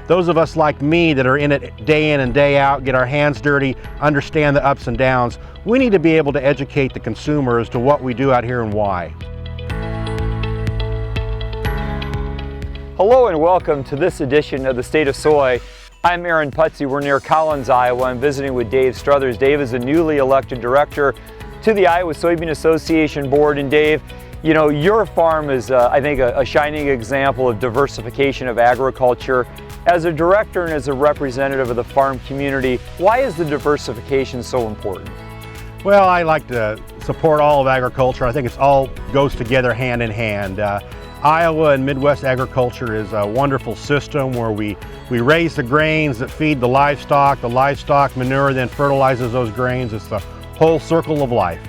those of us like me that are in it day in and day out, get our hands dirty, understand the ups and downs, we need to be able to educate the consumer as to what we do out here and why. Hello and welcome to this edition of the State of Soy. I'm Aaron Putzie. We're near Collins, Iowa. I'm visiting with Dave Struthers. Dave is a newly elected director to the Iowa Soybean Association board. And Dave, you know, your farm is, I think, a shining example of diversification of agriculture. As a director and as a representative of the farm community, why is the diversification so important? Well, I like to support all of agriculture. I think it's all goes together hand in hand. Iowa and Midwest agriculture is a wonderful system where we raise the grains that feed the livestock manure then fertilizes those grains. It's the whole circle of life.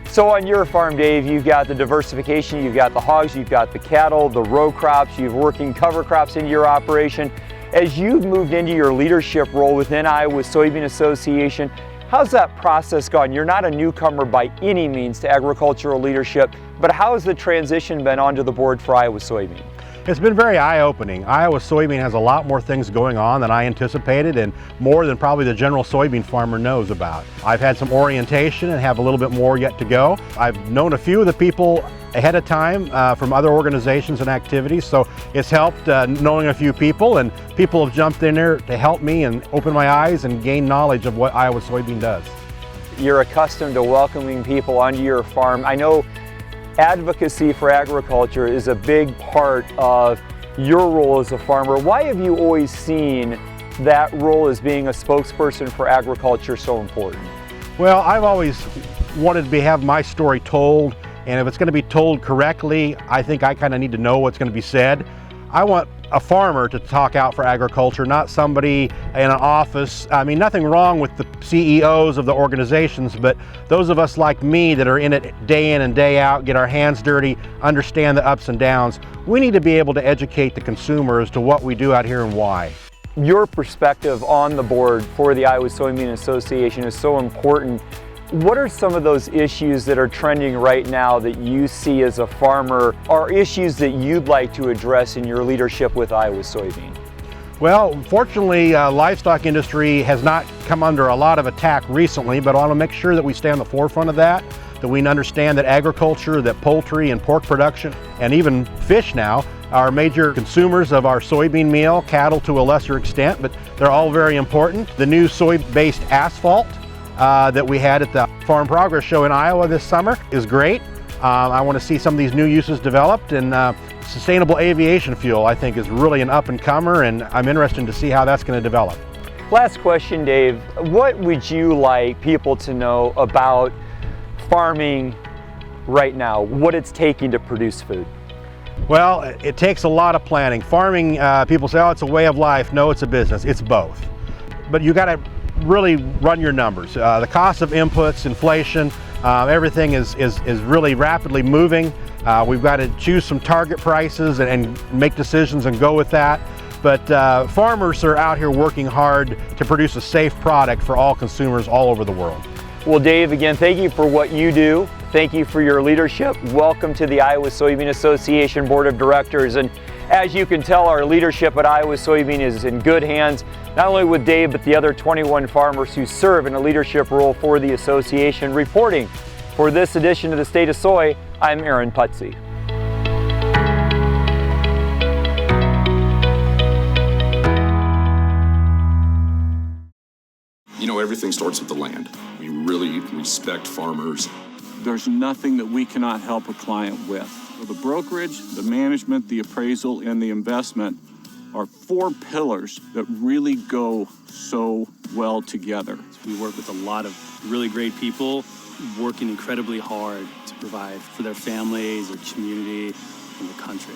So on your farm, Dave, you've got the diversification, you've got the hogs, you've got the cattle, the row crops, you've working cover crops into your operation. As you've moved into your leadership role within Iowa Soybean Association, how's that process gone? You're not a newcomer by any means to agricultural leadership, but how has the transition been onto the board for Iowa Soybean? It's been very eye-opening. Iowa Soybean has a lot more things going on than I anticipated and more than probably the general soybean farmer knows about. I've had some orientation and have a little bit more yet to go. I've known a few of the people ahead of time from other organizations and activities, so it's helped knowing a few people, and people have jumped in there to help me and open my eyes and gain knowledge of what Iowa Soybean does. You're accustomed to welcoming people onto your farm. I know advocacy for agriculture is a big part of your role as a farmer. Why have you always seen that role as being a spokesperson for agriculture so important? Well, I've always wanted to have my story told, and if it's going to be told correctly, I think I kind of need to know what's going to be said. I want a farmer to talk out for agriculture, not somebody in an office. I mean, nothing wrong with the CEOs of the organizations, but those of us like me that are in it day in and day out, get our hands dirty, understand the ups and downs, we need to be able to educate the consumer as to what we do out here and why. Your perspective on the board for the Iowa Soybean Association is so important. What are some of those issues that are trending right now that you see as a farmer are issues that you'd like to address in your leadership with Iowa Soybean? Well, fortunately, livestock industry has not come under a lot of attack recently, but I want to make sure that we stay on the forefront of that we understand that agriculture, that poultry and pork production, and even fish now, are major consumers of our soybean meal, cattle to a lesser extent, but they're all very important. The new soy-based asphalt that we had at the Farm Progress Show in Iowa this summer is great. I want to see some of these new uses developed, and sustainable aviation fuel I think is really an up-and-comer, and I'm interested to see how that's going to develop. Last question, Dave. What would you like people to know about farming right now, what it's taking to produce food? Well, it takes a lot of planning. Farming, people say, oh, it's a way of life. No, it's a business. It's both. But you got to really run your numbers. The cost of inputs, inflation, everything is really rapidly moving. We've got to choose some target prices and make decisions and go with that. But farmers are out here working hard to produce a safe product for all consumers all over the world. Well, Dave, again, thank you for what you do. Thank you for your leadership. Welcome to the Iowa Soybean Association Board of Directors. And as you can tell, our leadership at Iowa Soybean is in good hands, not only with Dave, but the other 21 farmers who serve in a leadership role for the association. Reporting for this edition of the State of Soy, I'm Aaron Putzie. You know, everything starts with the land. We really respect farmers. There's nothing that we cannot help a client with. The brokerage, the management, the appraisal, and the investment are four pillars that really go so well together. We work with a lot of really great people working incredibly hard to provide for their families, their community, and the country.